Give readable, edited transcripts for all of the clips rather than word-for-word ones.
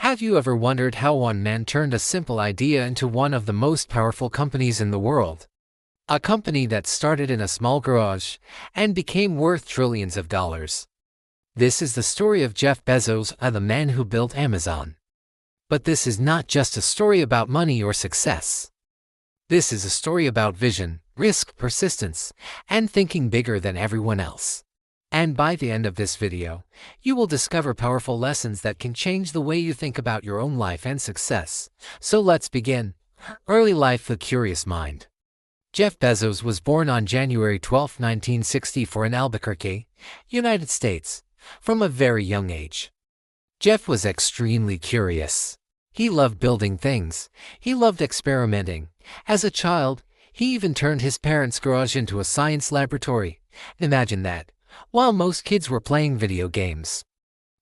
Have you ever wondered how one man turned a simple idea into one of the most powerful companies in the world? A company that started in a small garage and became worth trillions of dollars. This is the story of Jeff Bezos, the man who built Amazon. But this is not just a story about money or success. This is a story about vision, risk, persistence, and thinking bigger than everyone else. And by the end of this video, you will discover powerful lessons that can change the way you think about your own life and success. So let's begin. Early life, the curious mind. Jeff Bezos was born on January 12, 1964 in Albuquerque, United States. From a very young age, Jeff was extremely curious. He loved building things. He loved experimenting. As a child, he even turned his parents' garage into a science laboratory. Imagine that. While most kids were playing video games,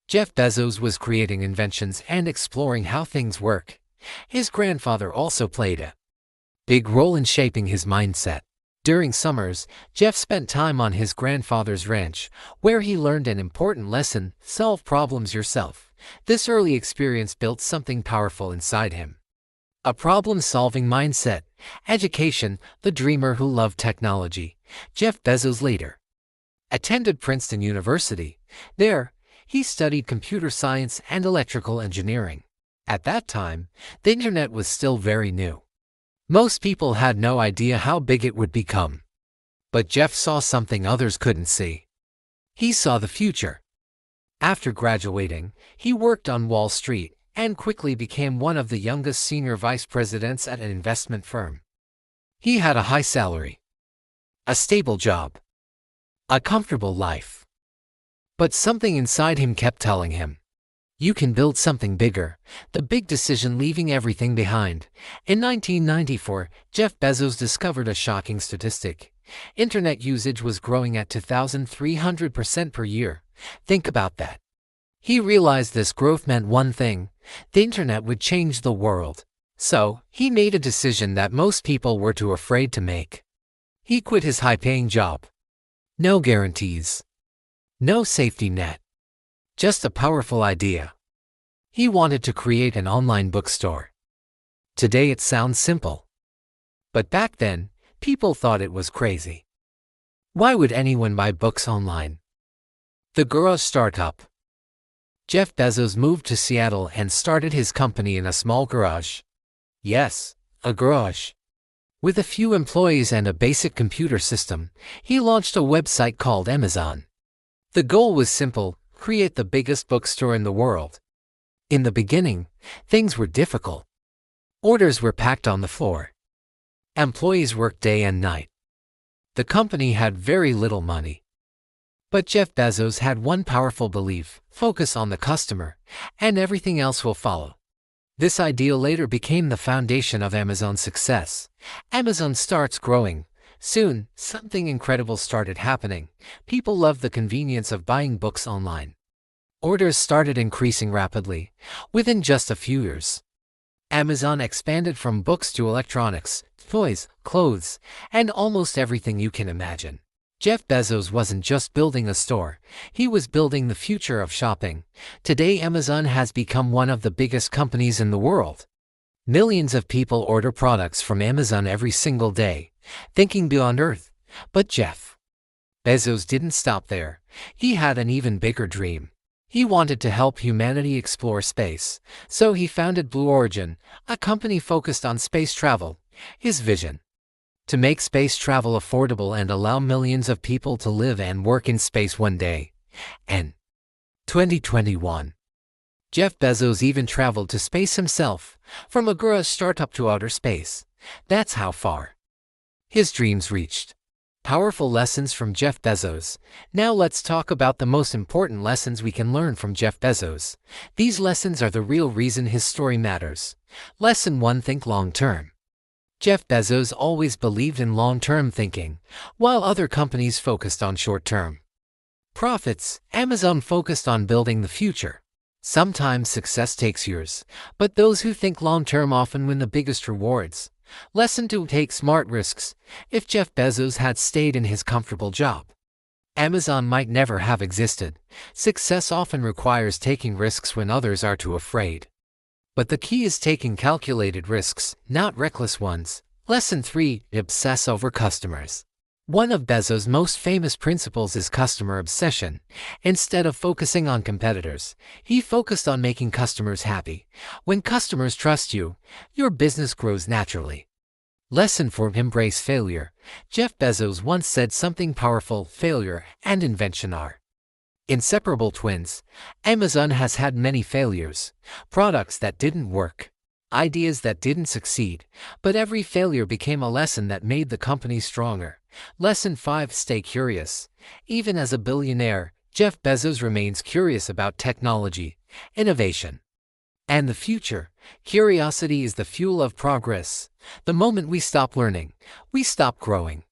Jeff Bezos was creating inventions and exploring how things work. His grandfather also played a big role in shaping his mindset. During summers, Jeff spent time on his grandfather's ranch, where he learned an important lesson: solve problems yourself. This early experience built something powerful inside him. A problem-solving mindset. Education. The dreamer who loved technology. Jeff Bezos later attended Princeton University. There, he studied computer science and electrical engineering. At that time, the internet was still very new. Most people had no idea how big it would become. But Jeff saw something others couldn't see. He saw the future. After graduating, he worked on Wall Street and quickly became one of the youngest senior vice presidents at an investment firm. He had a high salary, a stable job, a comfortable life. But something inside him kept telling him, you can build something bigger. The big decision: leaving everything behind. In 1994, Jeff Bezos discovered a shocking statistic. Internet usage was growing at 2,300% per year. Think about that. He realized this growth meant one thing: the internet would change the world. So, he made a decision that most people were too afraid to make. He quit his high-paying job. No guarantees. No safety net. Just a powerful idea. He wanted to create an online bookstore. Today it sounds simple. But back then, people thought it was crazy. Why would anyone buy books online? The garage startup. Jeff Bezos moved to Seattle and started his company in a small garage. Yes, a garage. With a few employees and a basic computer system, he launched a website called Amazon. The goal was simple: create the biggest bookstore in the world. In the beginning, things were difficult. Orders were packed on the floor. Employees worked day and night. The company had very little money. But Jeff Bezos had one powerful belief: focus on the customer, and everything else will follow. This ideal later became the foundation of Amazon's success. Amazon starts growing. Soon, something incredible started happening. People loved the convenience of buying books online. Orders started increasing rapidly. Within just a few years, Amazon expanded from books to electronics, toys, clothes, and almost everything you can imagine. Jeff Bezos wasn't just building a store, he was building the future of shopping. Today, Amazon has become one of the biggest companies in the world. Millions of people order products from Amazon every single day, thinking beyond Earth. But Jeff Bezos didn't stop there. He had an even bigger dream. He wanted to help humanity explore space, so he founded Blue Origin, a company focused on space travel. His vision: to make space travel affordable and allow millions of people to live and work in space one day. And 2021. Jeff Bezos even traveled to space himself, from a garage startup to outer space. That's how far his dreams reached. Powerful lessons from Jeff Bezos. Now let's talk about the most important lessons we can learn from Jeff Bezos. These lessons are the real reason his story matters. Lesson 1: think long-term. Jeff Bezos always believed in long-term thinking, while other companies focused on short-term profits. Amazon focused on building the future. Sometimes success takes years, but those who think long-term often win the biggest rewards. Lesson 2: take smart risks. If Jeff Bezos had stayed in his comfortable job, Amazon might never have existed. Success often requires taking risks when others are too afraid. But the key is taking calculated risks, not reckless ones. Lesson 3. Obsess over customers. One of Bezos' most famous principles is customer obsession. Instead of focusing on competitors, he focused on making customers happy. When customers trust you, your business grows naturally. Lesson 4. Embrace failure. Jeff Bezos once said something powerful: failure and invention are inseparable twins. Amazon has had many failures, products that didn't work, ideas that didn't succeed, but every failure became a lesson that made the company stronger. Lesson 5. Stay curious. Even as a billionaire, Jeff Bezos remains curious about technology, innovation, and the future. Curiosity is the fuel of progress. The moment we stop learning, we stop growing.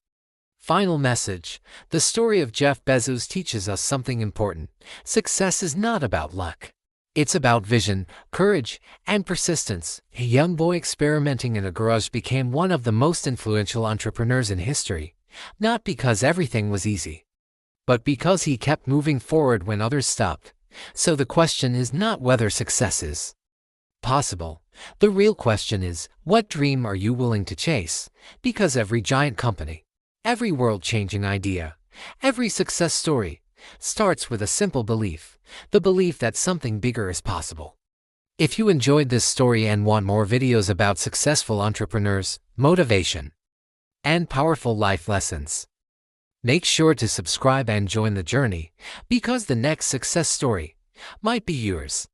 Final message. The story of Jeff Bezos teaches us something important. Success is not about luck. It's about vision, courage, and persistence. A young boy experimenting in a garage became one of the most influential entrepreneurs in history, not because everything was easy, but because he kept moving forward when others stopped. So the question is not whether success is possible. The real question is, what dream are you willing to chase? Because every giant company, every world-changing idea, every success story starts with a simple belief: the belief that something bigger is possible. If you enjoyed this story and want more videos about successful entrepreneurs, motivation, and powerful life lessons, make sure to subscribe and join the journey, because the next success story might be yours.